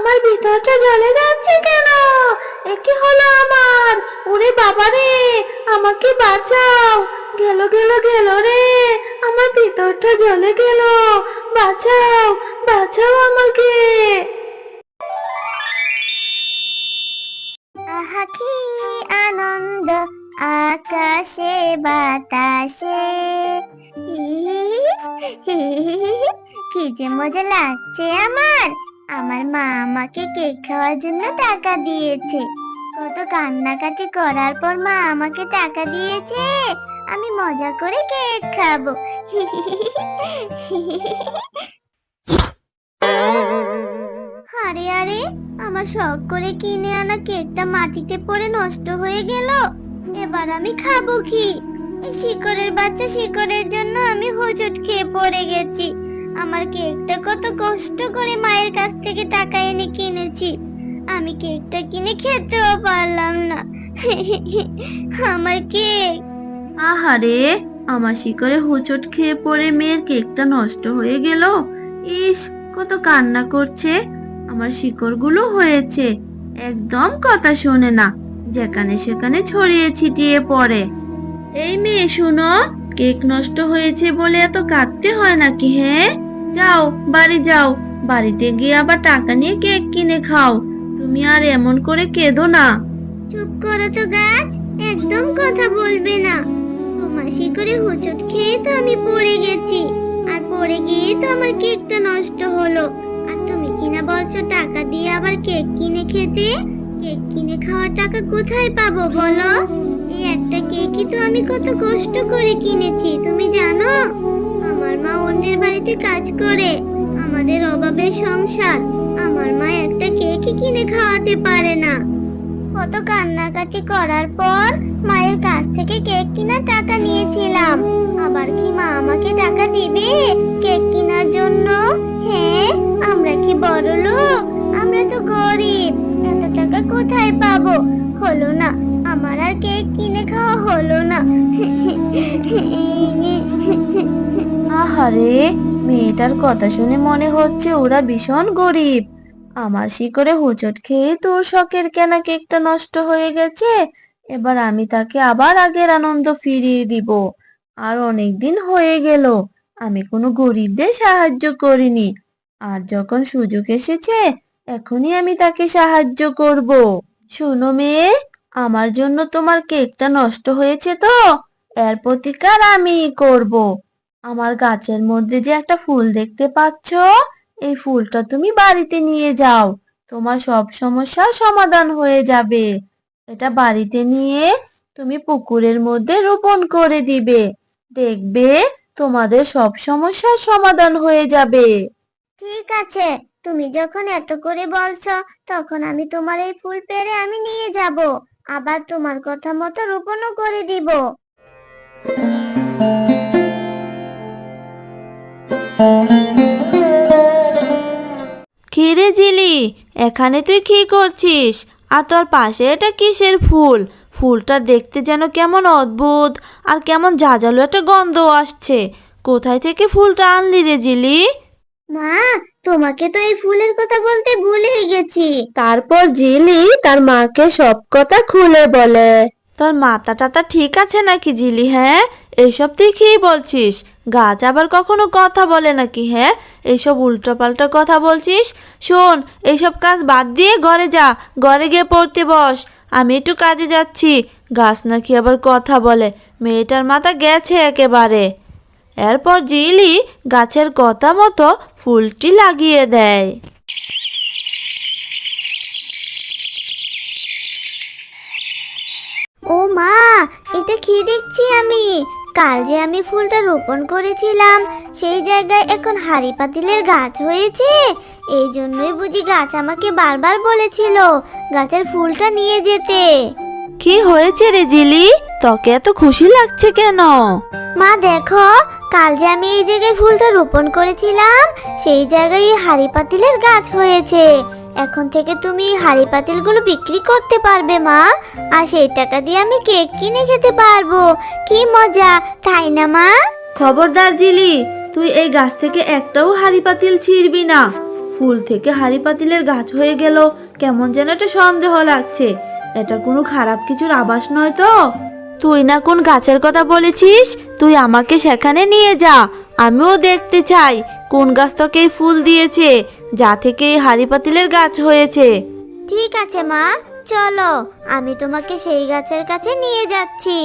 আমার ভিতরটা জ্বলে যাচ্ছে কেন? এ কি হলো আমার? ওরে বাবা রে, আমাকে বাঁচাও! গেল গেল গেল রে, আমার ভিতরটা জ্বলে গেল। বাঁচাও, বাঁচাও আমাকে। আহা কি আনন্দ আকাশে বাতাসে, হি হি হি হি হি হি। কি যে মজা লাগছে আমার। আমার মা আমাকে কেক খাওয়ার জন্য টাকা দিয়েছে। কত কান্নাকাটি করার পর মা আমাকে টাকা দিয়েছে, আমি মজা করে কেক খাবো। হি হি হি হি হি হি। আরে আরে, আমার শখ করে কিনে আনা কেকটা মাটিতে পড়ে নষ্ট হয়ে গেল। এবার আমি খাবো কি? এই শিকড়ের বাচ্চা শিকড়ের জন্য আমি হোঁচট খেয়ে পড়ে গেছি। আমার কেকটা কত কষ্ট করে মায়ের কাছ থেকে টাকা এনে কিনেছি, আমি কেকটা কিনে খেতেও পারলাম না। আমার কেক। আহারে, আমার শিকড়ে হোঁচট খেয়ে পড়ে মেয়ের কেকটা নষ্ট হয়ে গেল। ইস, কত কান্না করছে। আমার শিকড়গুলো হয়েছে, একদম কথা শোনে না, যেখানে সেখানে ছড়িয়ে ছিটিয়ে পড়ে। এই মেয়ে শুনো, কেক নষ্ট হয়েছে বলে এত কাঁদতে হয় নাকি? হ্যাঁ, যাও বাড়ি যাও, বাড়িতে গিয়ে আবার টাকা নিয়ে কেক কিনে খাও। তুমি আর এমন করে কেঁদো না। চুপ করো তো গাছ, একদম কথা বলবে না। তোমার শিকড়ে হোঁচট খেয়ে তো আমি পড়ে গেছি, আর পড়ে গিয়ে তো আমার কেকটা নষ্ট হলো। আর তুমি কিনা বলছো টাকা দিয়ে আবার কেক কিনে খেতে। কেক কিনে খাওয়ার টাকা কোথায় পাবো বলো? এই একটা কেকই তো আমি কত কষ্ট করে কিনেছি, তুমি জানো? আমার মা অন্যের বাড়িতে কাজ করে, আমাদের অভাবের সংসার। আমার মা একটা কেকই কিনে খাওয়াতে পারে না। কত কান্নাকাটি করার পর মায়ের কাছ থেকে কেক কেনার টাকা নিয়েছিলাম। আবার কি মা আমাকে টাকা দিবে কেক কেনার জন্য? হ্যাঁ, আমরা কি বড়লোক? আমরা তো গরিব, এত টাকা কোথায় পাবো? হলো না, আমার আর কেক কিনে খাওয়া হলো না। আহারে, মেয়েটার কথা শুনে মনে হচ্ছে ওরা ভীষণ গরিব। আমার শিকড়ে হোঁচট খেয়ে তোর শখের কেনা কেকটা নষ্ট হয়ে গেছে। এবার আমি তাকে আবার আগের আনন্দ ফিরিয়ে দিব। আর অনেক দিন হয়ে গেল আমি কোনো গরিবদের সাহায্য করিনি। আর যখন সুযোগ এসেছে, এখনই আমি তাকে সাহায্য করব। শোনো মেয়ে, আমার জন্য তোমার কেকটা নষ্ট হয়েছে তো, এর প্রতিকার আমিই করব। আমার গাছের মধ্যে যে একটা ফুল দেখতে পাচ্ছ, এই ফুলটা তুমি বাড়িতে নিয়ে যাও, তোমার সব সমস্যার সমাধান হয়ে যাবে। এটা বাড়িতে নিয়ে তুমি পুকুরের মধ্যে রোপণ করে দিবে, দেখবে তোমাদের সব সমস্যার সমাধান হয়ে যাবে। ঠিক আছে, তুমি যখন এত করে বলছো, তখন আমি তোমার এই ফুল পেড়ে আমি নিয়ে যাব, আবার তোমার কথা মতো রোপণও করে দিব। কি রে জিলি, এখানে তুই কি করছিস? আর তোর পাশে এটা কিসের ফুল? ফুলটা দেখতে যেন কেমন অদ্ভুত, আর কেমন ঝাঁঝালো একটা গন্ধ আসছে। কোথায় থেকে ফুলটা আনলি রে জিলি? মা, তোমাকে তো এই ফুলের কথা বলতে ভুলেই গেছি। তারপর জিলি তার মাকে সব কথা খুলে বলে। তোর মাথা টাথা ঠিক আছে নাকি জিলি? হ্যাঁ, এইসব তুই কি বলছিস? গাছ আবার কখনো কথা বলে নাকি? হ্যাঁ, এইসব উল্টোপাল্টা কথা বলছিস। শোন, এইসব কাজ বাদ দিয়ে ঘরে যা, ঘরে গিয়ে পড়তে বস। আমি একটু কাজে যাচ্ছি। গাছ নাকি আবার কথা বলে, মেয়েটার মাথা গেছে একেবারে। এরপর জিলি গাছের কথা মতো ফুলটি লাগিয়ে দেয়। ও মা, এটা কি দেখছি আমি? কাল যে আমি ফুলটা রোপণ করেছিলাম, সেই জায়গায় এখন হাঁড়ি পাতিলের গাছ হয়েছে। এই জন্যই বুঝি গাছ আমাকে বারবার বলেছিল গাছের ফুলটা নিয়ে যেতে। কি হয়েছে রে জিলি, তোকে এত খুশি লাগছে কেন? মা দেখো, কাল যে আমি এই জায়গায় ফুলটা রোপণ করেছিলাম, সেই জায়গায় হাঁড়ি পাতিলের গাছ হয়েছে। এখন থেকে তুমি হাঁড়ি পাতিলগুলো বিক্রি করতে পারবে মা, আর সেই টাকা দিয়ে আমি কেক কিনে খেতে পারবো। কি মজা, তাই না মা? খবরদার জিলি, তুই এই গাছ থেকে একটাও হাঁড়ি পাতিল ছিঁড়বি না। ফুল থেকে হাঁড়ি পাতিলের গাছ হয়ে গেল, কেমন যেন একটা সন্দেহ লাগছে। এটা কোনো খারাপ কিছুর আভাস নয় তো? তুই না কোন গাছের কথা বলেছিস? তুই আমাকে সেখানে নিয়ে যা, আমিও দেখতে চাই কোন গাছ তোকে এই ফুল দিয়েছে, যা থেকে এই হাঁড়ি পাতিলের গাছ হয়েছে। ঠিক আছে মা, চলো আমি তোমাকে সেই গাছের কাছে নিয়ে যাচ্ছি।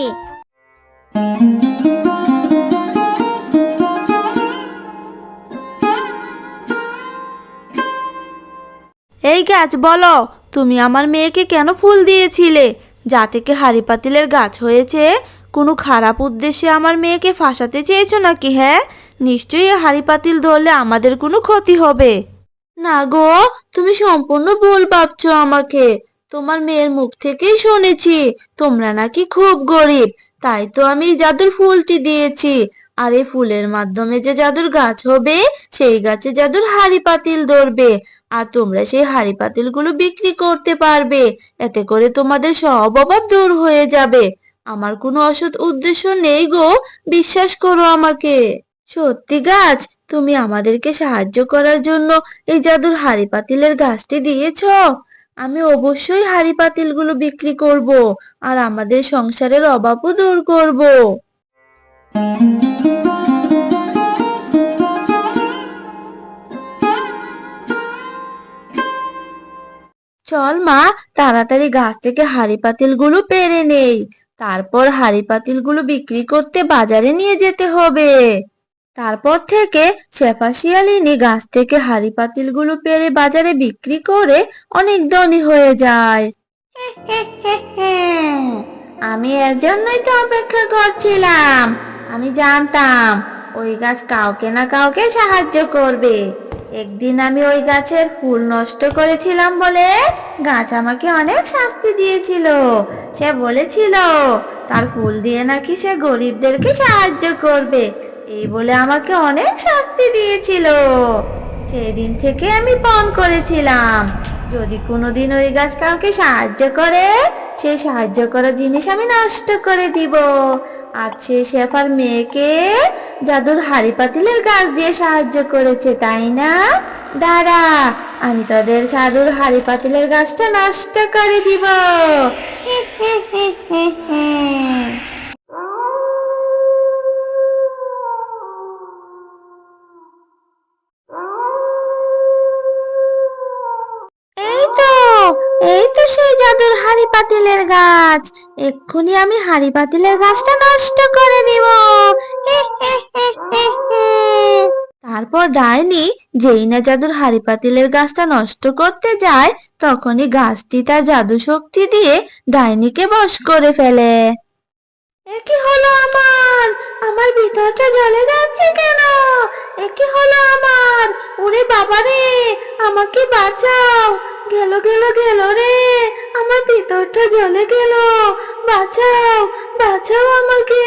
এই গাছ, বলো তুমি আমার মেয়েকে কেন ফুল দিয়েছিলে, যা থেকে হাঁড়ি পাতিলের গাছ হয়েছে? কোনো খারাপ উদ্দেশ্যে আমার মেয়েকে ফাঁসাতে চেয়েছো নাকি? হ্যাঁ, নিশ্চয়ই হাঁড়ি পাতিল ধরলে আমাদের কোনো ক্ষতি হবে। না গো, তুমি সম্পূর্ণ ভুল ভাবছো আমাকে। তোমার মেয়ের মুখ থেকেই শুনেছি তোমরা নাকি খুব গরিব, তাই তো আমি এই জাদুর ফুলটি দিয়েছি। আর এই ফুলের মাধ্যমে যে জাদুর গাছ হবে, সেই গাছে জাদুর হাঁড়ি পাতিল ধরবে, আর তোমরা সেই হাঁড়ি পাতিলগুলো বিক্রি করতে পারবে। এতে করে তোমাদের সব অভাব দূর হয়ে যাবে। আমার কোনো অসৎ উদ্দেশ্য নেই গো, বিশ্বাস করো আমাকে। সত্যি গাছ, তুমি আমাদেরকে সাহায্য করার জন্য এই জাদুর হাঁড়ি পাতিলের গাছটি দিয়েছো। আমি অবশ্যই হাঁড়ি পাতিলগুলো বিক্রি করব, আর আমাদের সংসারের অভাবও দূর করব। চল মা, তাড়াতাড়ি গাছ থেকে হাঁড়ি পাতিলগুলো পেড়ে নেই। তারপর হাঁড়ি পাতিলগুলো বিক্রি করতে বাজারে নিয়ে যেতে হবে। তারপর থেকে শেফা শিয়ালিনী গাছ থেকে হাঁড়ি পাতিলগুলো পেড়ে বাজারে বিক্রি করে অনেক ধনী হয়ে যায়। আমি এর জন্যই তো অপেক্ষা করছিলাম। আমি জানতাম ওই গাছ কাউকে না কাউকে সাহায্য করবে। একদিন আমি ওই গাছের ফুল নষ্ট করেছিলাম বলে গাছ আমাকে অনেক শাস্তি দিয়েছিল। সে বলেছিল তার ফুল দিয়ে নাকি সে গরিবদেরকে সাহায্য করবে, এই বলে আমাকে অনেক শাস্তি দিয়েছিল। সেই দিন থেকে আমি পণ করেছিলাম, যদি কোনোদিন ওই গাছ কাউকে সাহায্য করে, সেই সাহায্য করা জিনিস আমি নষ্ট করে দিব। আজ সে শেফার মেয়েকে জাদুর হাঁড়ি পাতিলের গাছ দিয়ে সাহায্য করেছে, তাই না? দাঁড়া, আমি তোদের জাদুর হাঁড়ি পাতিলের গাছটা নষ্ট করে দিব। হে হে হে হে হে। এই তো, এই তো সেই জাদুর হাঁড়ি পাতিলের গাছ। এক্ষুনি আমি হাঁড়ি পাতিলের গাছটা নষ্ট করে দিব। হে হে হে হে হে। তারপর ডাইনি যেই না জাদুর হাঁড়ি পাতিলের গাছটা নষ্ট করতে যায়, তখনই গাছটি তার জাদু শক্তি দিয়ে ডাইনিকে বশ করে ফেলে। এ কি হলো আমার? আমার ভিতরটা জ্বলে যাচ্ছে কেন? এ কি হলো আমার? ওরে বাবা রে, আমাকে বাঁচাও! গেল গেল গেল রে, আমার ভিতরটা জ্বলে গেল। বাঁচাও, বাঁচাও আমাকে।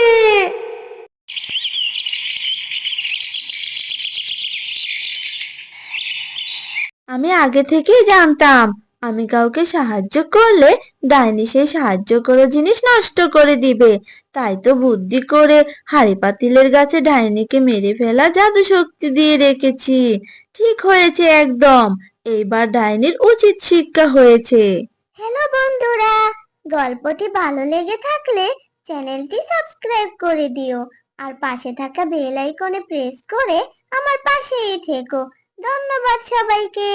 আমি আগে থেকেই জানতাম আমি কাউকে সাহায্য করলে ডাইনি সেই সাহায্য করা জিনিস নষ্ট করে দিবে। তাই তো বুদ্ধি করে হাঁড়ি পাতিলের গাছে ডাইনিকে মেরে ফেলা জাদু শক্তি দিয়ে রেখেছি। ঠিক হয়েছে একদম। এইবার ডাইনির উচিত শিক্ষা হয়েছে। হ্যালো বন্ধুরা, গল্পটি ভালো লেগে থাকলে চ্যানেলটি সাবস্ক্রাইব করে দিও আর পাশে থাকা বেল আইকনে প্রেস করে আমার পাশেই থেকো। ধন্যবাদ সবাইকে।